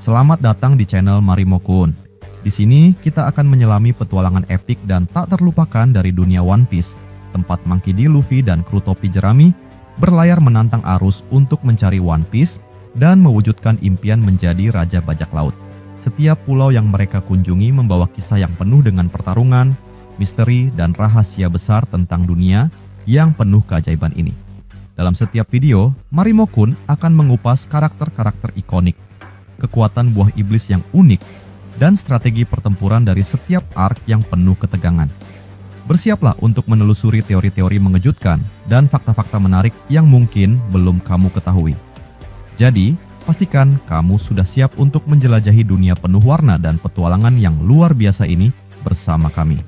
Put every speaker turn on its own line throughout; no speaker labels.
Selamat datang di channel Marimo-kun. Di sini kita akan menyelami petualangan epik dan tak terlupakan dari dunia One Piece, tempat Monkey D. Luffy dan kru topi jerami berlayar menantang arus untuk mencari One Piece dan mewujudkan impian menjadi Raja Bajak Laut. Setiap pulau yang mereka kunjungi membawa kisah yang penuh dengan pertarungan, misteri, dan rahasia besar tentang dunia yang penuh keajaiban ini. Dalam setiap video, Marimo-kun akan mengupas karakter-karakter ikonik, kekuatan buah iblis yang unik, dan strategi pertempuran dari setiap arc yang penuh ketegangan. Bersiaplah untuk menelusuri teori-teori mengejutkan dan fakta-fakta menarik yang mungkin belum kamu ketahui. Jadi, pastikan kamu sudah siap untuk menjelajahi dunia penuh warna dan petualangan yang luar biasa ini bersama kami.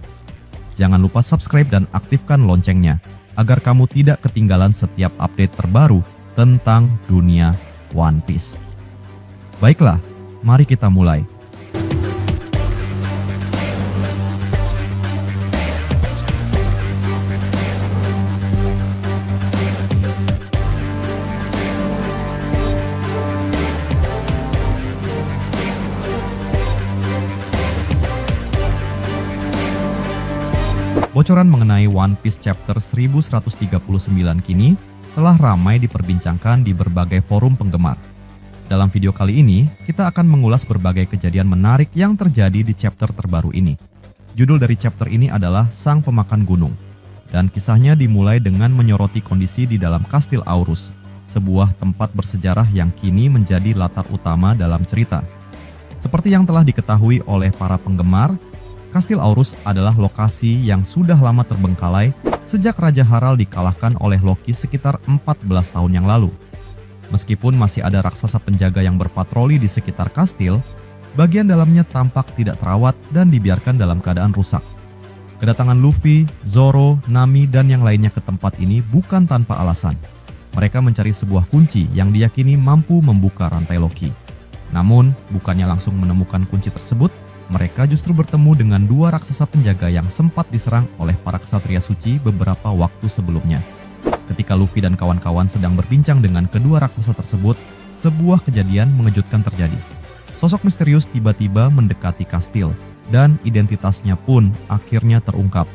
Jangan lupa subscribe dan aktifkan loncengnya, agar kamu tidak ketinggalan setiap update terbaru tentang dunia One Piece. Baiklah, mari kita mulai. Bocoran mengenai One Piece Chapter 1139 kini telah ramai diperbincangkan di berbagai forum penggemar. Dalam video kali ini, kita akan mengulas berbagai kejadian menarik yang terjadi di chapter terbaru ini. Judul dari chapter ini adalah Sang Pemakan Gunung, dan kisahnya dimulai dengan menyoroti kondisi di dalam Kastil Aurus, sebuah tempat bersejarah yang kini menjadi latar utama dalam cerita. Seperti yang telah diketahui oleh para penggemar, Kastil Aurus adalah lokasi yang sudah lama terbengkalai sejak Raja Harald dikalahkan oleh Loki sekitar 14 tahun yang lalu. Meskipun masih ada raksasa penjaga yang berpatroli di sekitar kastil, bagian dalamnya tampak tidak terawat dan dibiarkan dalam keadaan rusak. Kedatangan Luffy, Zoro, Nami, dan yang lainnya ke tempat ini bukan tanpa alasan. Mereka mencari sebuah kunci yang diyakini mampu membuka rantai Loki. Namun, bukannya langsung menemukan kunci tersebut, mereka justru bertemu dengan dua raksasa penjaga yang sempat diserang oleh para ksatria suci beberapa waktu sebelumnya. Ketika Luffy dan kawan-kawan sedang berbincang dengan kedua raksasa tersebut, sebuah kejadian mengejutkan terjadi. Sosok misterius tiba-tiba mendekati kastil, dan identitasnya pun akhirnya terungkap.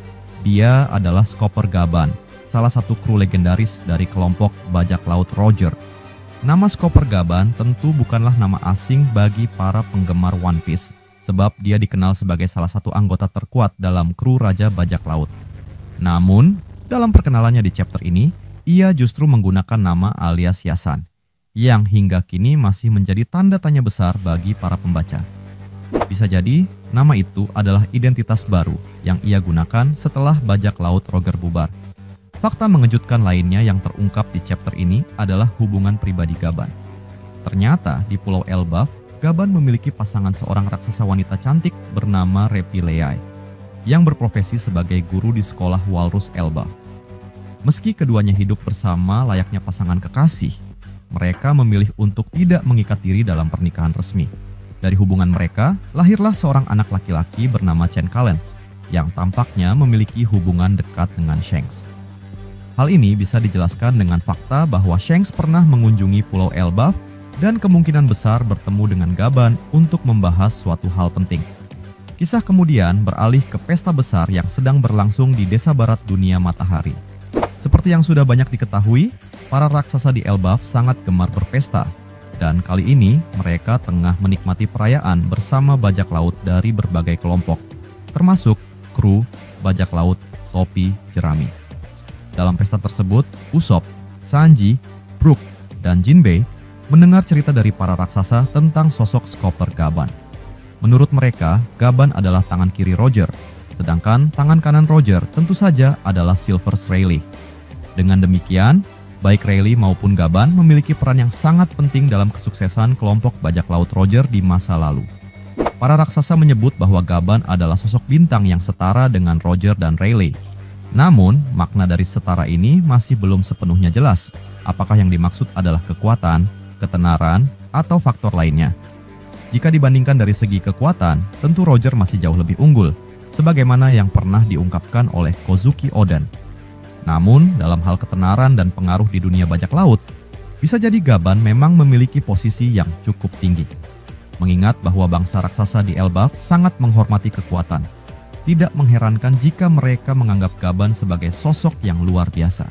Dia adalah Skopper Gaban, salah satu kru legendaris dari kelompok bajak laut Roger. Nama Skopper Gaban tentu bukanlah nama asing bagi para penggemar One Piece, sebab dia dikenal sebagai salah satu anggota terkuat dalam kru Raja Bajak Laut. Namun, dalam perkenalannya di chapter ini, ia justru menggunakan nama alias Yasan, yang hingga kini masih menjadi tanda tanya besar bagi para pembaca. Bisa jadi, nama itu adalah identitas baru yang ia gunakan setelah bajak laut Roger bubar. Fakta mengejutkan lainnya yang terungkap di chapter ini adalah hubungan pribadi Gaban. Ternyata di Pulau Elbaf, Gaban memiliki pasangan seorang raksasa wanita cantik bernama Repilei, yang berprofesi sebagai guru di sekolah Walrus Elbaf. Meski keduanya hidup bersama layaknya pasangan kekasih, mereka memilih untuk tidak mengikat diri dalam pernikahan resmi. Dari hubungan mereka, lahirlah seorang anak laki-laki bernama Chen Kalen, yang tampaknya memiliki hubungan dekat dengan Shanks. Hal ini bisa dijelaskan dengan fakta bahwa Shanks pernah mengunjungi Pulau Elbaf dan kemungkinan besar bertemu dengan Gaban untuk membahas suatu hal penting. Kisah kemudian beralih ke pesta besar yang sedang berlangsung di desa barat dunia matahari. Seperti yang sudah banyak diketahui, para raksasa di Elbaf sangat gemar berpesta, dan kali ini mereka tengah menikmati perayaan bersama bajak laut dari berbagai kelompok, termasuk kru bajak laut topi jerami. Dalam pesta tersebut, Usopp, Sanji, Brook, dan Jinbei mendengar cerita dari para raksasa tentang sosok Skopper Gaban. Menurut mereka, Gaban adalah tangan kiri Roger, sedangkan tangan kanan Roger tentu saja adalah Silvers Rayleigh. Dengan demikian, baik Rayleigh maupun Gaban memiliki peran yang sangat penting dalam kesuksesan kelompok bajak laut Roger di masa lalu. Para raksasa menyebut bahwa Gaban adalah sosok bintang yang setara dengan Roger dan Rayleigh. Namun, makna dari setara ini masih belum sepenuhnya jelas. Apakah yang dimaksud adalah kekuatan, ketenaran, atau faktor lainnya? Jika dibandingkan dari segi kekuatan, tentu Roger masih jauh lebih unggul, sebagaimana yang pernah diungkapkan oleh Kozuki Oden. Namun, dalam hal ketenaran dan pengaruh di dunia bajak laut, bisa jadi Gaban memang memiliki posisi yang cukup tinggi. mengingat bahwa bangsa raksasa di Elbaf sangat menghormati kekuatan. Tidak mengherankan jika mereka menganggap Gaban sebagai sosok yang luar biasa.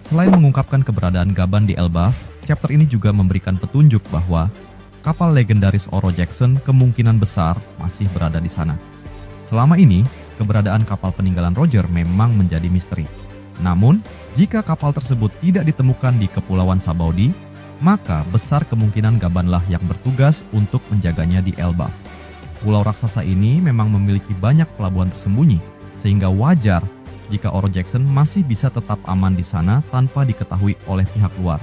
Selain mengungkapkan keberadaan Gaban di Elbaf, chapter ini juga memberikan petunjuk bahwa kapal legendaris Oro Jackson kemungkinan besar masih berada di sana. Selama ini, keberadaan kapal peninggalan Roger memang menjadi misteri. Namun, jika kapal tersebut tidak ditemukan di Kepulauan Sabaudi, maka besar kemungkinan Gabanlah yang bertugas untuk menjaganya di Elbaf. Pulau raksasa ini memang memiliki banyak pelabuhan tersembunyi, sehingga wajar jika Oro Jackson masih bisa tetap aman di sana tanpa diketahui oleh pihak luar.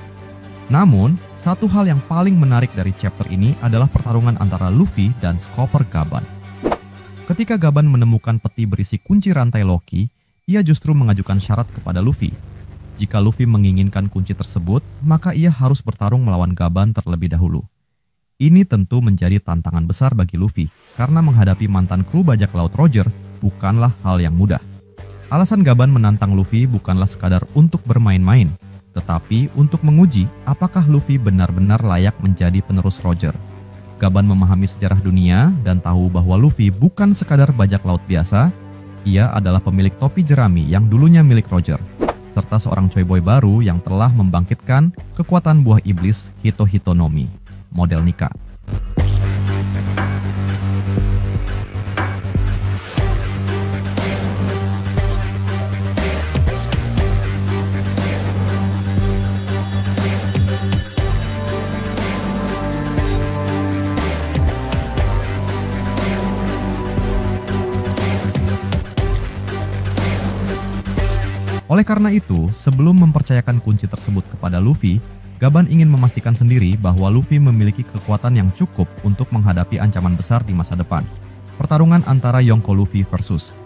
Namun, satu hal yang paling menarik dari chapter ini adalah pertarungan antara Luffy dan Skipper Gaban. Ketika Gaban menemukan peti berisi kunci rantai Loki, ia justru mengajukan syarat kepada Luffy. Jika Luffy menginginkan kunci tersebut, maka ia harus bertarung melawan Gaban terlebih dahulu. Ini tentu menjadi tantangan besar bagi Luffy, karena menghadapi mantan kru bajak laut Roger bukanlah hal yang mudah. Alasan Gaban menantang Luffy bukanlah sekadar untuk bermain-main, tetapi untuk menguji apakah Luffy benar-benar layak menjadi penerus Roger. Gaban memahami sejarah dunia dan tahu bahwa Luffy bukan sekadar bajak laut biasa, ia adalah pemilik topi jerami yang dulunya milik Roger, serta seorang Choiboy baru yang telah membangkitkan kekuatan buah iblis Hito-Hitonomi, model Nika. Oleh karena itu, sebelum mempercayakan kunci tersebut kepada Luffy, Gaban ingin memastikan sendiri bahwa Luffy memiliki kekuatan yang cukup untuk menghadapi ancaman besar di masa depan. Pertarungan antara Yonko Luffy versus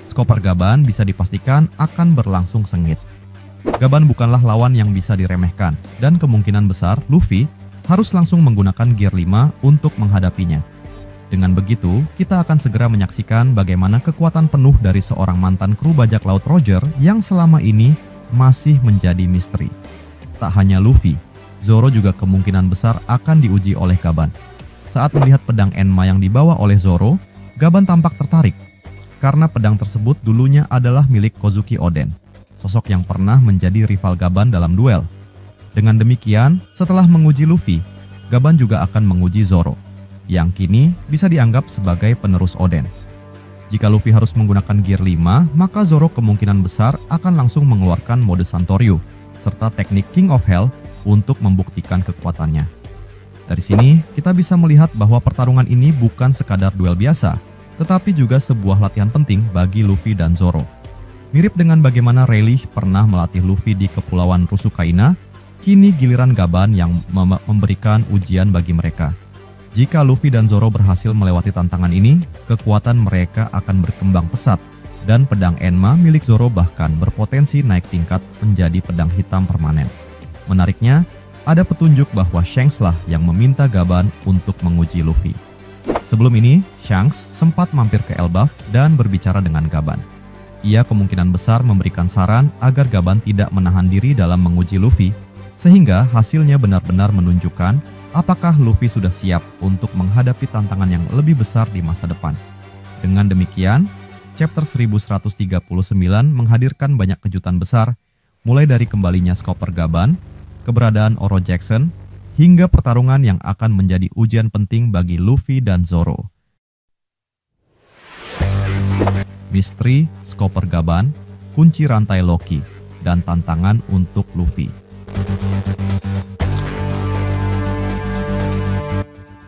Skipper Gaban bisa dipastikan akan berlangsung sengit. Gaban bukanlah lawan yang bisa diremehkan, dan kemungkinan besar Luffy harus langsung menggunakan Gear 5 untuk menghadapinya. Dengan begitu, kita akan segera menyaksikan bagaimana kekuatan penuh dari seorang mantan kru bajak laut Roger yang selama ini masih menjadi misteri. Tak hanya Luffy, Zoro juga kemungkinan besar akan diuji oleh Gaban. Saat melihat pedang Enma yang dibawa oleh Zoro, Gaban tampak tertarik, karena pedang tersebut dulunya adalah milik Kozuki Oden, sosok yang pernah menjadi rival Gaban dalam duel. Dengan demikian, setelah menguji Luffy, Gaban juga akan menguji Zoro, yang kini bisa dianggap sebagai penerus Oden. Jika Luffy harus menggunakan Gear 5, maka Zoro kemungkinan besar akan langsung mengeluarkan mode Santoryu, serta teknik King of Hell untuk membuktikan kekuatannya. Dari sini, kita bisa melihat bahwa pertarungan ini bukan sekadar duel biasa, tetapi juga sebuah latihan penting bagi Luffy dan Zoro. Mirip dengan bagaimana Rayleigh pernah melatih Luffy di Kepulauan Rusukaina, kini giliran Gaban yang memberikan ujian bagi mereka. Jika Luffy dan Zoro berhasil melewati tantangan ini, kekuatan mereka akan berkembang pesat, dan pedang Enma milik Zoro bahkan berpotensi naik tingkat menjadi pedang hitam permanen. Menariknya, ada petunjuk bahwa Shanks lah yang meminta Gaban untuk menguji Luffy. Sebelum ini, Shanks sempat mampir ke Elbaf dan berbicara dengan Gaban. Ia kemungkinan besar memberikan saran agar Gaban tidak menahan diri dalam menguji Luffy, sehingga hasilnya benar-benar menunjukkan apakah Luffy sudah siap untuk menghadapi tantangan yang lebih besar di masa depan. Dengan demikian, chapter 1139 menghadirkan banyak kejutan besar, mulai dari kembalinya Skipper Gaban, keberadaan Oro Jackson, hingga pertarungan yang akan menjadi ujian penting bagi Luffy dan Zoro. Misteri Skipper Gaban, kunci rantai Loki, dan tantangan untuk Luffy.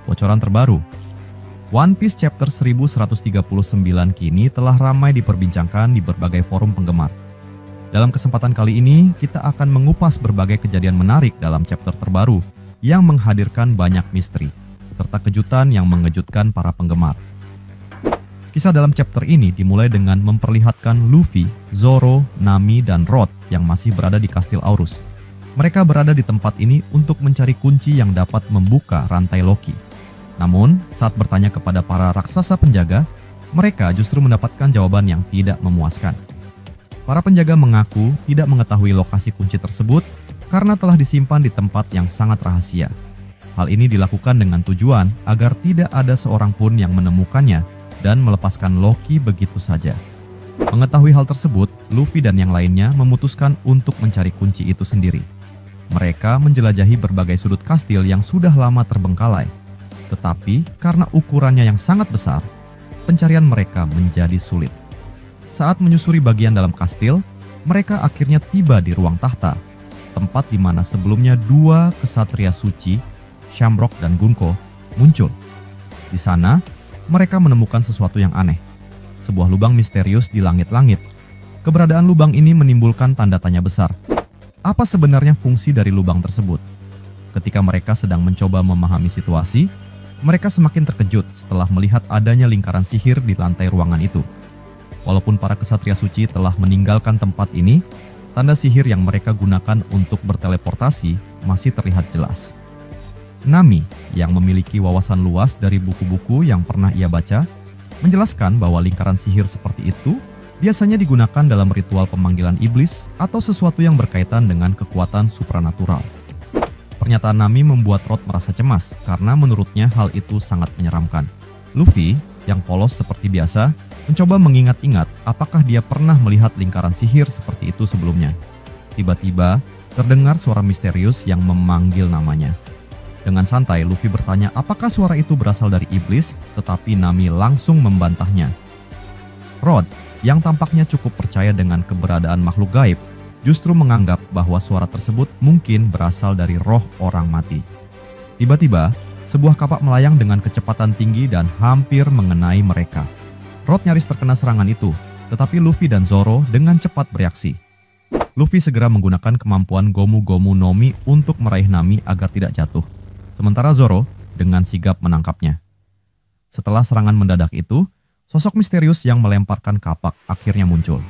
Bocoran terbaru, One Piece chapter 1139 kini telah ramai diperbincangkan di berbagai forum penggemar. Dalam kesempatan kali ini, kita akan mengupas berbagai kejadian menarik dalam chapter terbaru yang menghadirkan banyak misteri, serta kejutan yang mengejutkan para penggemar. Kisah dalam chapter ini dimulai dengan memperlihatkan Luffy, Zoro, Nami, dan Rod yang masih berada di Kastil Aurus. Mereka berada di tempat ini untuk mencari kunci yang dapat membuka rantai Loki. Namun, saat bertanya kepada para raksasa penjaga, mereka justru mendapatkan jawaban yang tidak memuaskan. Para penjaga mengaku tidak mengetahui lokasi kunci tersebut karena telah disimpan di tempat yang sangat rahasia. Hal ini dilakukan dengan tujuan agar tidak ada seorang pun yang menemukannya dan melepaskan Loki begitu saja. Mengetahui hal tersebut, Luffy dan yang lainnya memutuskan untuk mencari kunci itu sendiri. Mereka menjelajahi berbagai sudut kastil yang sudah lama terbengkalai. Tetapi karena ukurannya yang sangat besar, pencarian mereka menjadi sulit. Saat menyusuri bagian dalam kastil, mereka akhirnya tiba di ruang tahta, tempat di mana sebelumnya dua kesatria suci, Shamrock dan Gunko, muncul. Di sana, mereka menemukan sesuatu yang aneh. Sebuah lubang misterius di langit-langit. Keberadaan lubang ini menimbulkan tanda tanya besar. Apa sebenarnya fungsi dari lubang tersebut? Ketika mereka sedang mencoba memahami situasi, mereka semakin terkejut setelah melihat adanya lingkaran sihir di lantai ruangan itu. Walaupun para kesatria suci telah meninggalkan tempat ini, tanda sihir yang mereka gunakan untuk berteleportasi masih terlihat jelas. Nami, yang memiliki wawasan luas dari buku-buku yang pernah ia baca, menjelaskan bahwa lingkaran sihir seperti itu biasanya digunakan dalam ritual pemanggilan iblis atau sesuatu yang berkaitan dengan kekuatan supranatural. Pernyataan Nami membuat Rod merasa cemas karena menurutnya hal itu sangat menyeramkan. Luffy, yang polos seperti biasa, mencoba mengingat-ingat apakah dia pernah melihat lingkaran sihir seperti itu sebelumnya. Tiba-tiba, terdengar suara misterius yang memanggil namanya. Dengan santai, Luffy bertanya apakah suara itu berasal dari iblis, tetapi Nami langsung membantahnya. Rod, yang tampaknya cukup percaya dengan keberadaan makhluk gaib, justru menganggap bahwa suara tersebut mungkin berasal dari roh orang mati. Tiba-tiba, sebuah kapak melayang dengan kecepatan tinggi dan hampir mengenai mereka. Rod nyaris terkena serangan itu, tetapi Luffy dan Zoro dengan cepat bereaksi. Luffy segera menggunakan kemampuan Gomu Gomu no Mi untuk meraih Nami agar tidak jatuh. Sementara Zoro dengan sigap menangkapnya. Setelah serangan mendadak itu, sosok misterius yang melemparkan kapak akhirnya muncul.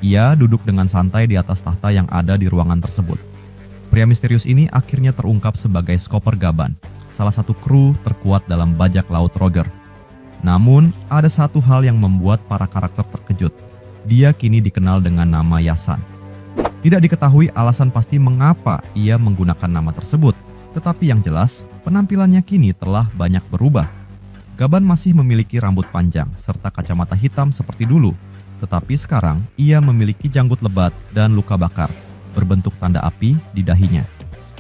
Ia duduk dengan santai di atas tahta yang ada di ruangan tersebut. Pria misterius ini akhirnya terungkap sebagai Skopper Gaban, salah satu kru terkuat dalam bajak laut Roger. Namun, ada satu hal yang membuat para karakter terkejut. Dia kini dikenal dengan nama Yasan. Tidak diketahui alasan pasti mengapa ia menggunakan nama tersebut. Tetapi yang jelas, penampilannya kini telah banyak berubah. Gaban masih memiliki rambut panjang serta kacamata hitam seperti dulu. Tetapi sekarang, ia memiliki janggut lebat dan luka bakar, berbentuk tanda api di dahinya.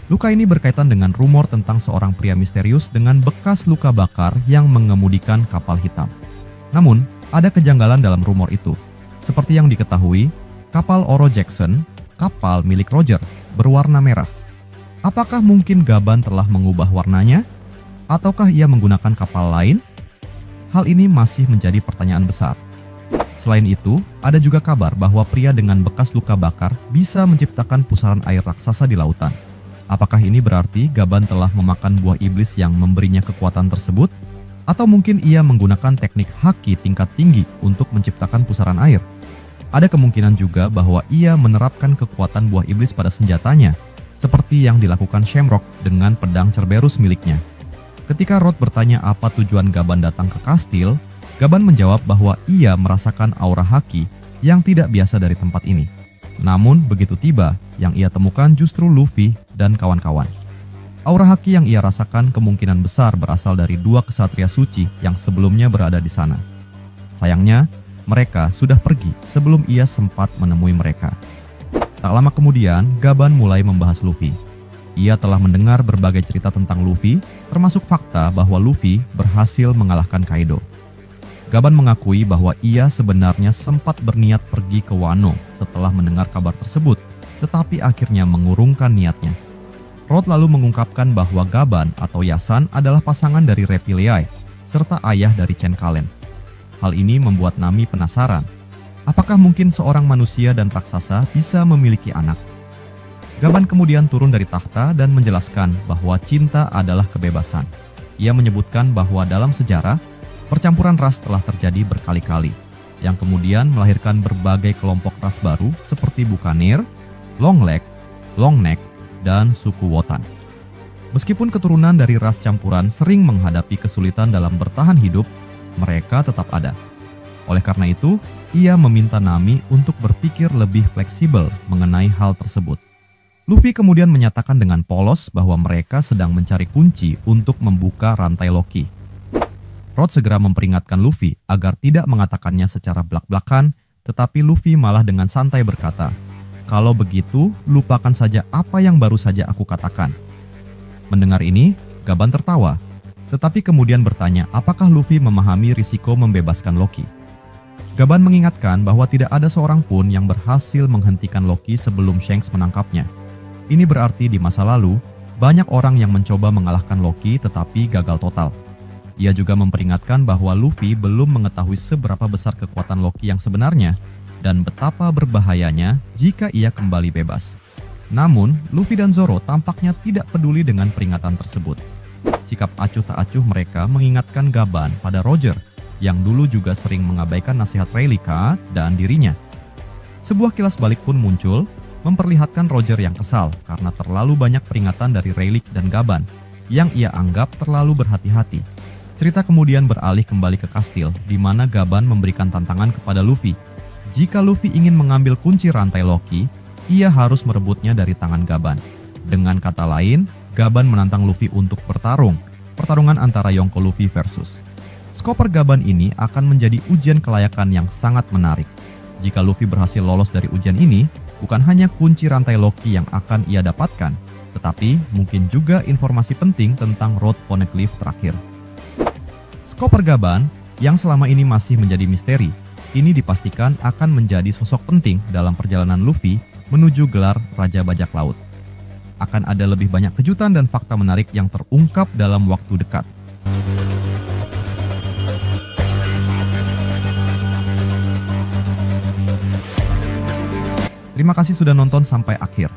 Luka ini berkaitan dengan rumor tentang seorang pria misterius dengan bekas luka bakar yang mengemudikan kapal hitam. Namun, ada kejanggalan dalam rumor itu. Seperti yang diketahui, kapal Oro Jackson, kapal milik Roger, berwarna merah. Apakah mungkin Gaban telah mengubah warnanya? Ataukah ia menggunakan kapal lain? Hal ini masih menjadi pertanyaan besar. Selain itu, ada juga kabar bahwa pria dengan bekas luka bakar bisa menciptakan pusaran air raksasa di lautan. Apakah ini berarti Gaban telah memakan buah iblis yang memberinya kekuatan tersebut? Atau mungkin ia menggunakan teknik haki tingkat tinggi untuk menciptakan pusaran air? Ada kemungkinan juga bahwa ia menerapkan kekuatan buah iblis pada senjatanya, seperti yang dilakukan Shamrock dengan pedang Cerberus miliknya. Ketika Rod bertanya apa tujuan Gaban datang ke kastil, Gaban menjawab bahwa ia merasakan aura haki yang tidak biasa dari tempat ini. Namun begitu tiba, yang ia temukan justru Luffy dan kawan-kawan. Aura haki yang ia rasakan kemungkinan besar berasal dari dua kesatria suci yang sebelumnya berada di sana. Sayangnya, mereka sudah pergi sebelum ia sempat menemui mereka. Tak lama kemudian, Gaban mulai membahas Luffy. Ia telah mendengar berbagai cerita tentang Luffy, termasuk fakta bahwa Luffy berhasil mengalahkan Kaido. Gaban mengakui bahwa ia sebenarnya sempat berniat pergi ke Wano setelah mendengar kabar tersebut, tetapi akhirnya mengurungkan niatnya. Rod lalu mengungkapkan bahwa Gaban atau Yasan adalah pasangan dari Repiliai, serta ayah dari Chen Kalen. Hal ini membuat Nami penasaran. Apakah mungkin seorang manusia dan raksasa bisa memiliki anak? Gaban kemudian turun dari tahta dan menjelaskan bahwa cinta adalah kebebasan. Ia menyebutkan bahwa dalam sejarah, percampuran ras telah terjadi berkali-kali, yang kemudian melahirkan berbagai kelompok ras baru seperti Buccaneer, Longleg, Longneck, dan suku Wotan. Meskipun keturunan dari ras campuran sering menghadapi kesulitan dalam bertahan hidup, mereka tetap ada. Oleh karena itu, ia meminta Nami untuk berpikir lebih fleksibel mengenai hal tersebut. Luffy kemudian menyatakan dengan polos bahwa mereka sedang mencari kunci untuk membuka rantai Loki. Rod segera memperingatkan Luffy agar tidak mengatakannya secara blak-blakan, tetapi Luffy malah dengan santai berkata, "Kalau begitu, lupakan saja apa yang baru saja aku katakan." Mendengar ini, Gaban tertawa, tetapi kemudian bertanya apakah Luffy memahami risiko membebaskan Loki. Gaban mengingatkan bahwa tidak ada seorang pun yang berhasil menghentikan Loki sebelum Shanks menangkapnya. Ini berarti di masa lalu, banyak orang yang mencoba mengalahkan Loki tetapi gagal total. Ia juga memperingatkan bahwa Luffy belum mengetahui seberapa besar kekuatan Loki yang sebenarnya dan betapa berbahayanya jika ia kembali bebas. Namun, Luffy dan Zoro tampaknya tidak peduli dengan peringatan tersebut. Sikap acuh tak acuh mereka mengingatkan Gaban pada Roger yang dulu juga sering mengabaikan nasihat Rayleigh dan dirinya. Sebuah kilas balik pun muncul, memperlihatkan Roger yang kesal karena terlalu banyak peringatan dari Rayleigh dan Gaban yang ia anggap terlalu berhati-hati. Cerita kemudian beralih kembali ke kastil di mana Gaban memberikan tantangan kepada Luffy. Jika Luffy ingin mengambil kunci rantai Loki, ia harus merebutnya dari tangan Gaban. Dengan kata lain, Gaban menantang Luffy untuk bertarung, pertarungan antara Yonko Luffy versus. Skoper Gaban ini akan menjadi ujian kelayakan yang sangat menarik. Jika Luffy berhasil lolos dari ujian ini, bukan hanya kunci rantai Loki yang akan ia dapatkan, tetapi mungkin juga informasi penting tentang Road Poneglyph terakhir. Skoper Gaban, yang selama ini masih menjadi misteri, ini dipastikan akan menjadi sosok penting dalam perjalanan Luffy menuju gelar Raja Bajak Laut. Akan ada lebih banyak kejutan dan fakta menarik yang terungkap dalam waktu dekat. Terima kasih sudah nonton sampai akhir.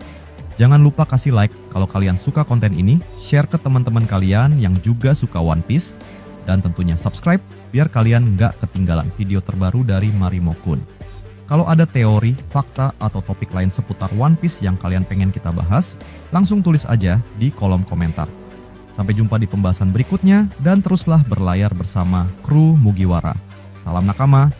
Jangan lupa kasih like kalau kalian suka konten ini, share ke teman-teman kalian yang juga suka One Piece, dan tentunya subscribe biar kalian nggak ketinggalan video terbaru dari Marimo Kun. Kalau ada teori, fakta, atau topik lain seputar One Piece yang kalian pengen kita bahas, langsung tulis aja di kolom komentar. Sampai jumpa di pembahasan berikutnya, dan teruslah berlayar bersama kru Mugiwara. Salam nakama.